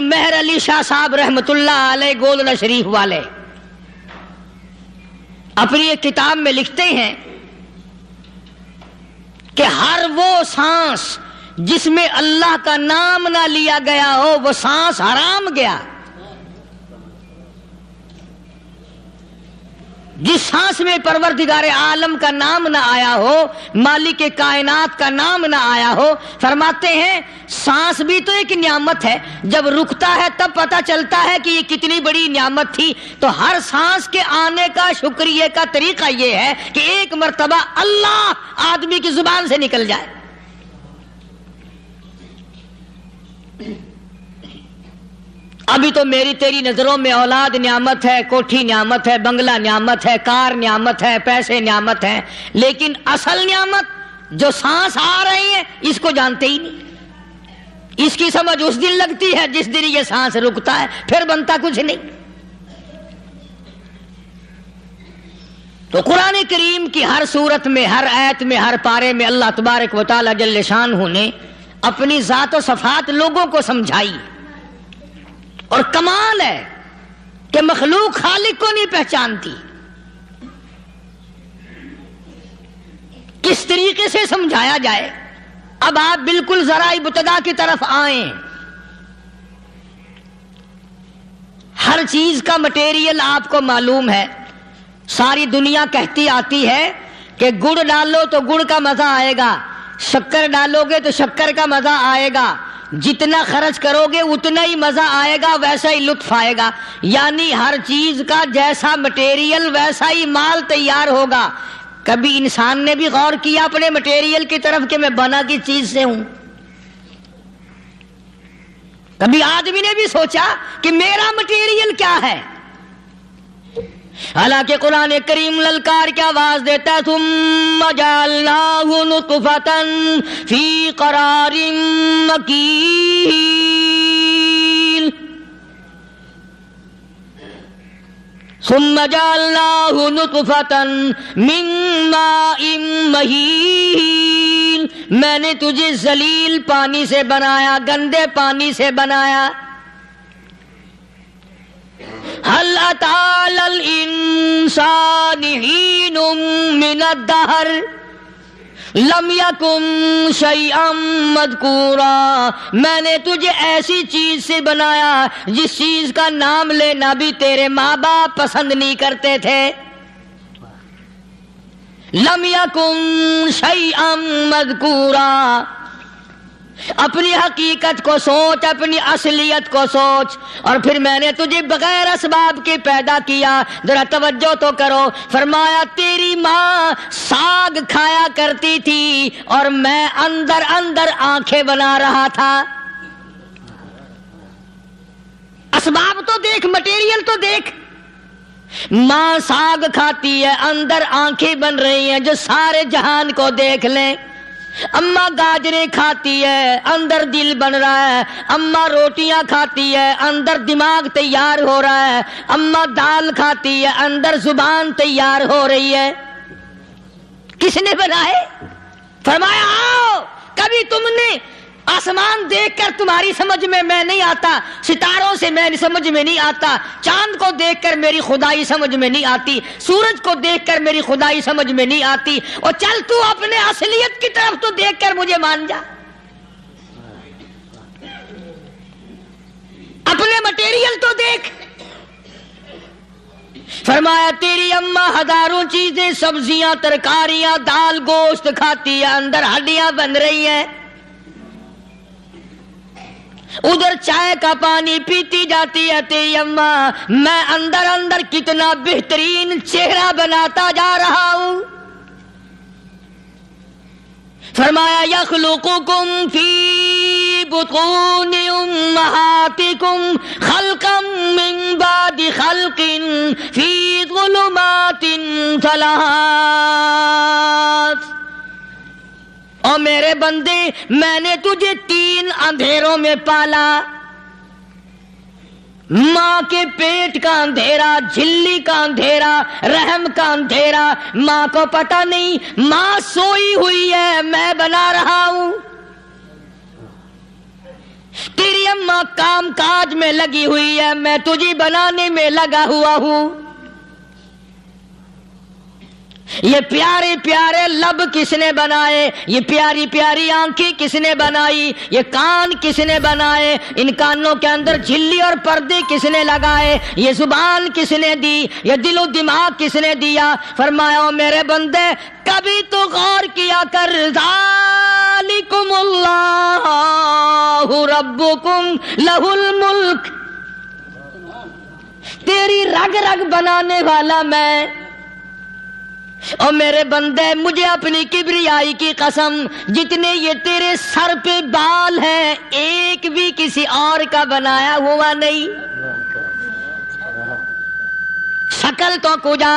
مہر علی شاہ صاحب رحمت اللہ علیہ گولڈا شریف والے اپنی ایک کتاب میں لکھتے ہیں کہ ہر وہ سانس جس میں اللہ کا نام نہ لیا گیا ہو وہ سانس حرام گیا. جس سانس میں پروردگار عالم کا نام نہ آیا ہو، مالک کائنات کا نام نہ آیا ہو، فرماتے ہیں سانس بھی تو ایک نعمت ہے، جب رکتا ہے تب پتہ چلتا ہے کہ یہ کتنی بڑی نعمت تھی. تو ہر سانس کے آنے کا شکریہ کا طریقہ یہ ہے کہ ایک مرتبہ اللہ آدمی کی زبان سے نکل جائے. ابھی تو میری تیری نظروں میں اولاد نعمت ہے، کوٹھی نعمت ہے، بنگلہ نعمت ہے، کار نعمت ہے، پیسے نعمت ہیں، لیکن اصل نعمت جو سانس آ رہی ہے اس کو جانتے ہی نہیں. اس کی سمجھ اس دن لگتی ہے جس دن یہ سانس رکتا ہے، پھر بنتا کچھ نہیں. تو قرآن کریم کی ہر صورت میں، ہر آیت میں، ہر پارے میں اللہ تبارک و تعالی جل شانہ نے اپنی ذات و صفات لوگوں کو سمجھائی. اور کمال ہے کہ مخلوق خالق کو نہیں پہچانتی. کس طریقے سے سمجھایا جائے؟ اب آپ بالکل ذرا ابتدا کی طرف آئیں. ہر چیز کا مٹیریل آپ کو معلوم ہے. ساری دنیا کہتی آتی ہے کہ گڑ ڈالو تو گڑ کا مزہ آئے گا، شکر ڈالو گے تو شکر کا مزہ آئے گا، جتنا خرچ کرو گے اتنا ہی مزہ آئے گا، ویسا ہی لطف آئے گا. یعنی ہر چیز کا جیسا مٹیریل ویسا ہی مال تیار ہوگا. کبھی انسان نے بھی غور کیا اپنے مٹیریل کی طرف کہ میں بنا کس چیز سے ہوں؟ کبھی آدمی نے بھی سوچا کہ میرا مٹیریل کیا ہے؟ حالانکہ قرآن کریم للکار کی آواز دیتا ہے ثم جعلناہ نطفۃ فی قرار مکین. ثم جعلناہ نطفۃ من ماء مہین. میں نے تجھے ذلیل پانی سے بنایا، گندے پانی سے بنایا. هل أتى على الإنسان حين من الدهر لم يكن شيئا مذكورا. میں نے تجھے ایسی چیز سے بنایا جس چیز کا نام لینا بھی تیرے ماں باپ پسند نہیں کرتے تھے. لم يكن شيئا مذكورا. اپنی حقیقت کو سوچ، اپنی اصلیت کو سوچ. اور پھر میں نے تجھے بغیر اسباب کے پیدا کیا. ذرا توجہ تو کرو. فرمایا تیری ماں ساگ کھایا کرتی تھی اور میں اندر اندر آنکھیں بنا رہا تھا. اسباب تو دیکھ، مٹیریل تو دیکھ. ماں ساگ کھاتی ہے، اندر آنکھیں بن رہی ہیں جو سارے جہان کو دیکھ لیں. اماں گاجریں کھاتی ہے، اندر دل بن رہا ہے. اماں روٹیاں کھاتی ہے، اندر دماغ تیار ہو رہا ہے. اماں دال کھاتی ہے، اندر زبان تیار ہو رہی ہے. کس نے بنائے؟ فرمایا آؤ. کبھی تم نے آسمان دیکھ کر تمہاری سمجھ میں نہیں آتا، ستاروں سے میں سمجھ میں نہیں آتا، چاند کو دیکھ کر میری خدائی سمجھ میں نہیں آتی، سورج کو دیکھ کر میری خدائی سمجھ میں نہیں آتی. اور چل تو اپنے اصلیت کی طرف تو دیکھ کر مجھے مان جا. اپنے مٹیریل تو دیکھ. فرمایا تیری اماں ہزاروں چیزیں، سبزیاں، ترکاریاں، دال، گوشت کھاتی ہے، اندر ہڈیاں بن رہی ہیں. ادھر چائے کا پانی پیتی جاتی ہے تیری اماں. میں اندر اندر کتنا بہترین چہرہ بناتا جا رہا ہوں. فرمایا یخلقکم فی بطون امہاتکم خلقا من بعد خلق فی ظلمات ثلاث. اور میرے بندے میں نے تجھے 3 اندھیروں میں پالا. ماں کے پیٹ کا اندھیرا، جھلی کا اندھیرا، رحم کا اندھیرا. ماں کو پتہ نہیں، ماں سوئی ہوئی ہے، میں بنا رہا ہوں. تیری اماں کام کاج میں لگی ہوئی ہے، میں تجھے بنانے میں لگا ہوا ہوں۔ یہ پیارے پیارے لب کس نے بنائے، یہ پیاری پیاری آنکھیں کس نے بنائی، یہ کان کس نے بنائے، ان کانوں کے اندر جھلی اور پردے کس نے لگائے، یہ زبان کس نے دی، یہ دل و دماغ کس نے دیا؟ فرمایا او میرے بندے کبھی تو غور کیا کر، ذالکم اللہ ربکم لہ الملک، تیری رگ رگ بنانے والا میں۔ اور میرے بندے مجھے اپنی کبریائی کی قسم، جتنے یہ تیرے سر پہ بال ہیں ایک بھی کسی اور کا بنایا ہوا نہیں۔ شکل تو کجا،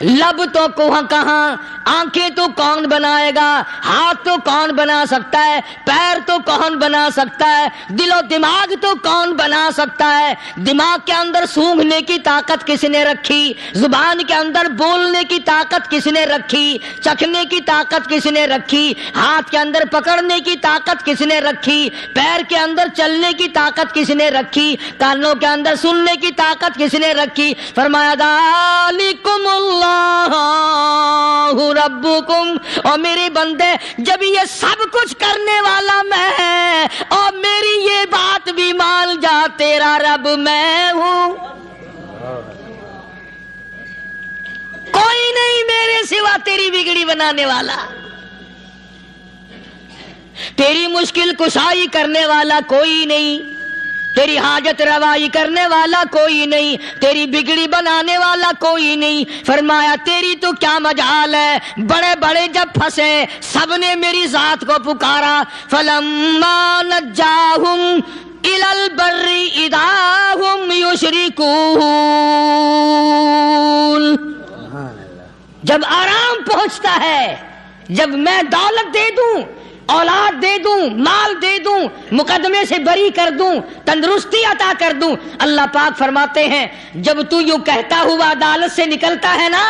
لب تو کہاں، آنکھیں تو کون بنائے گا، ہاتھ تو کون بنا سکتا ہے، پیر تو کون بنا سکتا ہے، دل و دماغ تو کون بنا سکتا ہے؟ دماغ کے اندر سونگھنے کی طاقت کس نے رکھی، زبان کے اندر بولنے کی طاقت کس نے رکھی، چکھنے کی طاقت کس نے رکھی، ہاتھ کے اندر پکڑنے کی طاقت کس نے رکھی، پیر کے اندر چلنے کی طاقت کس نے رکھی، کانوں کے اندر سننے کی طاقت کس نے رکھی؟ فرمایا ذالکم اللہ ربکم، اور میرے بندے جب یہ سب کچھ کرنے والا میں اور میری یہ بات بھی مان جا تیرا رب میں ہوں، کوئی نہیں میرے سوا تیری بگڑی بنانے والا، تیری مشکل کشائی کرنے والا کوئی نہیں، تیری حاجت روائی کرنے والا کوئی نہیں، تیری بگڑی بنانے والا کوئی نہیں۔ فرمایا تیری تو کیا مجال ہے، بڑے بڑے جب پھنسے سب نے میری ذات کو پکارا، فلما نجاہم الی البر اذا ہم یشرکون، جب آرام پہنچتا ہے، جب میں دولت دے دوں، اولاد دے دوں، مال دے دوں، مقدمے سے بری کر دوں، تندرستی عطا کر دوں، اللہ پاک فرماتے ہیں جب تو یوں کہتا ہوا عدالت سے نکلتا ہے نا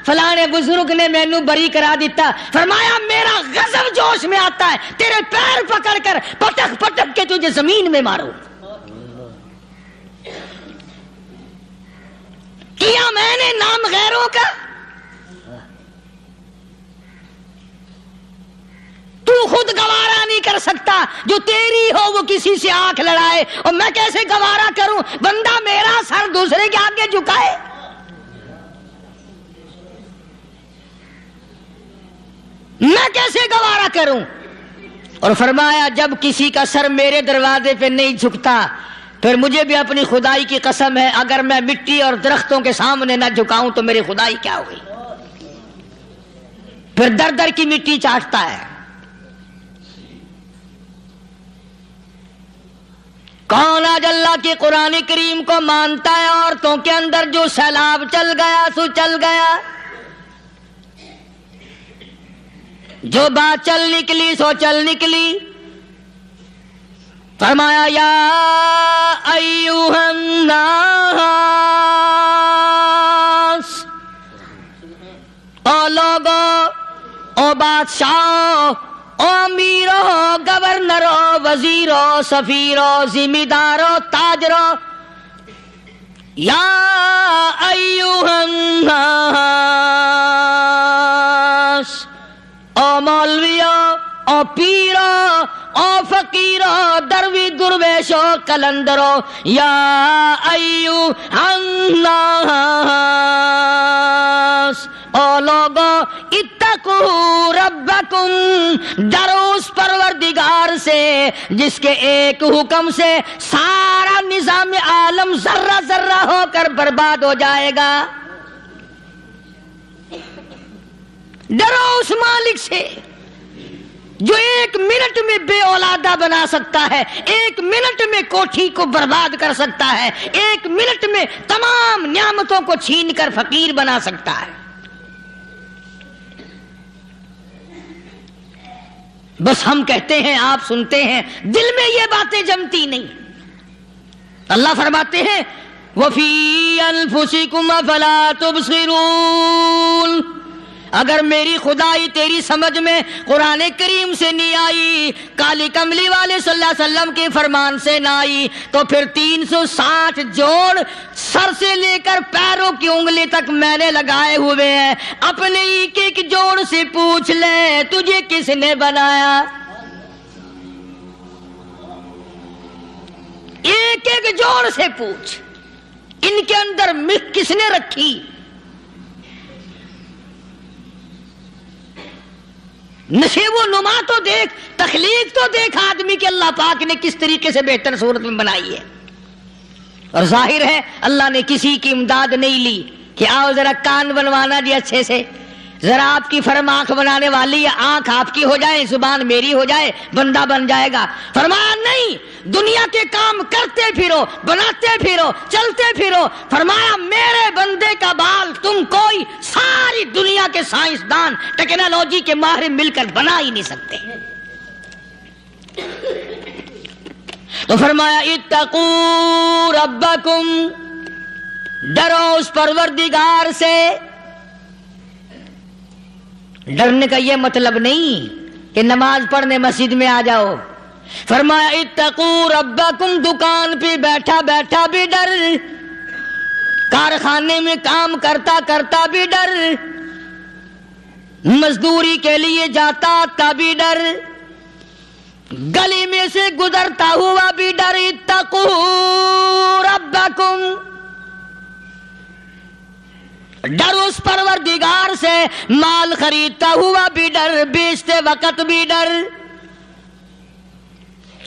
فلانے بزرگ نے مینوں بری کرا دیتا، فرمایا میرا غضب جوش میں آتا ہے، تیرے پیر پکڑ کر پٹک پٹک کے تجھے زمین میں ماروں۔ کیا میں نے نام غیروں کا؟ تو خود گوارا نہیں کر سکتا، جو تیری ہو وہ کسی سے آنکھ لڑائے، اور میں کیسے گوارا کروں بندہ میرا سر دوسرے کے آگے جھکائے؟ میں کیسے گوارا کروں؟ اور فرمایا جب کسی کا سر میرے دروازے پہ نہیں جھکتا پھر مجھے بھی اپنی خدائی کی قسم ہے اگر میں مٹی اور درختوں کے سامنے نہ جھکاؤں تو میری خدائی کیا ہوئی؟ پھر در در کی مٹی چاٹتا ہے۔ کون آج اللہ کی قرآن کریم کو مانتا ہے؟ عورتوں کے اندر جو سیلاب چل گیا سو چل گیا، جو بات چل نکلی سو چل نکلی۔ فرمایا یا ایھا الناس، او لوگو، او بادشاہ، او امیرو، گورنرو، وزیرو، سفیرو، ذمہ دارو، تاجرو، یا ایھا الناس، او مولویو، او پیرو، او فقیرو، دروی درویشو، کلندرو، یا ایھا الناس، او لوگو اتقوا ربکم، ڈرو اس پروردگار سے جس کے ایک حکم سے سارا نظام عالم ذرہ ذرہ ہو کر برباد ہو جائے گا۔ ڈرو اس مالک سے جو ایک منٹ میں بے اولادہ بنا سکتا ہے، ایک منٹ میں کوٹھی کو برباد کر سکتا ہے، ایک منٹ میں تمام نعمتوں کو چھین کر فقیر بنا سکتا ہے۔ بس ہم کہتے ہیں، آپ سنتے ہیں، دل میں یہ باتیں جمتی نہیں۔ اللہ فرماتے ہیں وَفِي أَنفُسِكُمْ أَفَلَا تُبْصِرُونَ، اگر میری خدائی تیری سمجھ میں قرآن کریم سے نہیں آئی، کالی کملی والے صلی اللہ علیہ وسلم کے فرمان سے نہ آئی، تو پھر 360 جوڑ سر سے لے کر پیروں کی انگلی تک میں نے لگائے ہوئے ہیں، اپنے ایک ایک جوڑ سے پوچھ لے تجھے کس نے بنایا؟ ایک ایک جوڑ سے پوچھ، ان کے اندر مکھ کس نے رکھی؟ نشیب و نما تو دیکھ، تخلیق تو دیکھ آدمی کے اللہ پاک نے کس طریقے سے بہتر صورت میں بنائی ہے۔ اور ظاہر ہے اللہ نے کسی کی امداد نہیں لی کہ آؤ ذرا کان بنوانا جی اچھے سے، ذرا آپ کی فرم آنکھ بنانے والی ہے، آنکھ آپ کی ہو جائے، زبان میری ہو جائے، بندہ بن جائے گا۔ فرمایا نہیں، دنیا کے کام کرتے پھرو، بناتے پھرو، چلتے پھرو۔ فرمایا میرے بندے کا بال تم کوئی ساری دنیا کے سائنسدان ٹیکنالوجی کے ماہر مل کر بنا ہی نہیں سکتے۔ تو فرمایا اتقوا ربکم، ڈرو اس پروردگار سے۔ ڈرنے کا یہ مطلب نہیں کہ نماز پڑھنے مسجد میں آ جاؤ۔ فرمایا اتقوا ربکم، دکان پہ بیٹھا بیٹھا بھی ڈر، کارخانے میں کام کرتا کرتا بھی ڈر، مزدوری کے لیے جاتا تبھی ڈر، گلی میں سے گزرتا ہوا بھی ڈر۔ اتقوا ربکم، ڈر اس پروردگار سے، مال خریدتا ہوا بھی ڈر، بیچتے وقت بھی ڈر،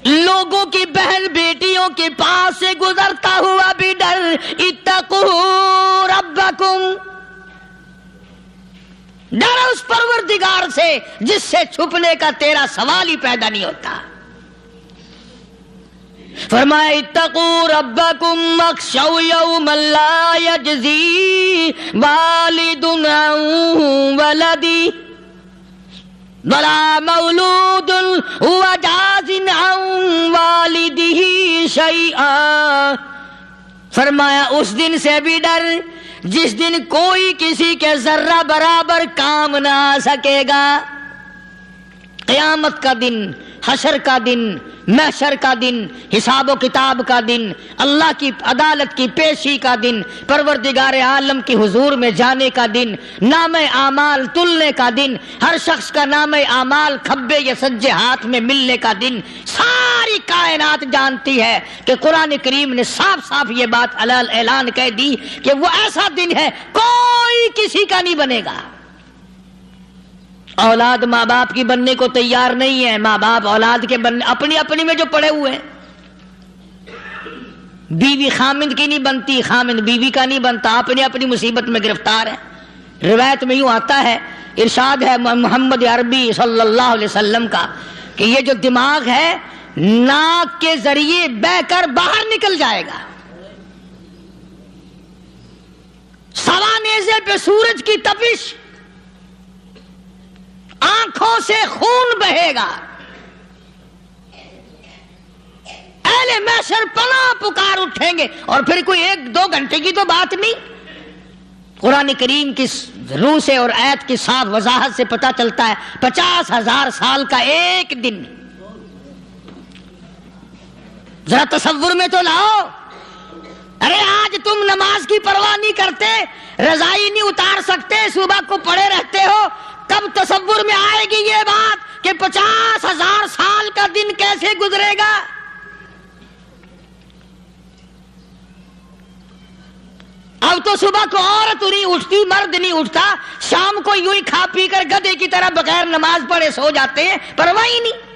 لوگوں کی بہن بیٹیوں کے پاس سے گزرتا ہوا بھی ڈر۔ اتقوا ربکم، ڈر اس پروردگار سے جس سے چھپنے کا تیرا سوال ہی پیدا نہیں ہوتا۔ فرمایا اتقوا ربکم واخشوا یوما لا یجزی والد عن ولدہ ولا مولود هو جاز عن والدہ شیئا۔ فرمایا اس دن سے بھی ڈر جس دن کوئی کسی کے ذرہ برابر کام نہ آ سکے گا۔ قیامت کا دن، حشر کا دن، محشر کا دن، حساب و کتاب کا دن، اللہ کی عدالت کی پیشی کا دن، پروردگار عالم کی حضور میں جانے کا دن، نام اعمال تلنے کا دن، ہر شخص کا نام اعمال کھبے یا سجے ہاتھ میں ملنے کا دن۔ ساری کائنات جانتی ہے کہ قرآن کریم نے صاف صاف یہ بات اعلان کہہ دی کہ وہ ایسا دن ہے کوئی کسی کا نہیں بنے گا۔ اولاد ماں باپ کی بننے کو تیار نہیں ہے، ماں باپ اولاد کے بننے اپنی اپنی میں جو پڑے ہوئے ہیں۔ بیوی خامند کی نہیں بنتی، خامند بیوی کا نہیں بنتا، اپنی اپنی مصیبت میں گرفتار ہے۔ روایت میں یوں آتا ہے، ارشاد ہے محمد عربی صلی اللہ علیہ وسلم کا کہ یہ جو دماغ ہے ناک کے ذریعے بہہ کر باہر نکل جائے گا، سوا نیزے پہ سورج کی تپش، آنکھوں سے خون بہے گا، اہل محشر پناہ پکار اٹھیں گے، اور پھر کوئی 1-2 گھنٹے کی تو بات نہیں۔ قرآن کریم کی روح سے اور آیت کی صاف وضاحت سے پتہ چلتا ہے 50,000 سال کا ایک دن۔ ذرا تصور میں تو لاؤ، ارے آج تم نماز کی پرواہ نہیں کرتے، رضائی نہیں اتار سکتے، صبح کو پڑے رہتے ہو، کب تصور میں آئے گی یہ بات کہ 50,000 سال کا دن کیسے گزرے گا؟ اب تو صبح کو عورت نہیں اٹھتی، مرد نہیں اٹھتا، شام کو یوں ہی کھا پی کر گدھے کی طرح بغیر نماز پڑھے سو جاتے ہیں، پرواہ ہی نہیں۔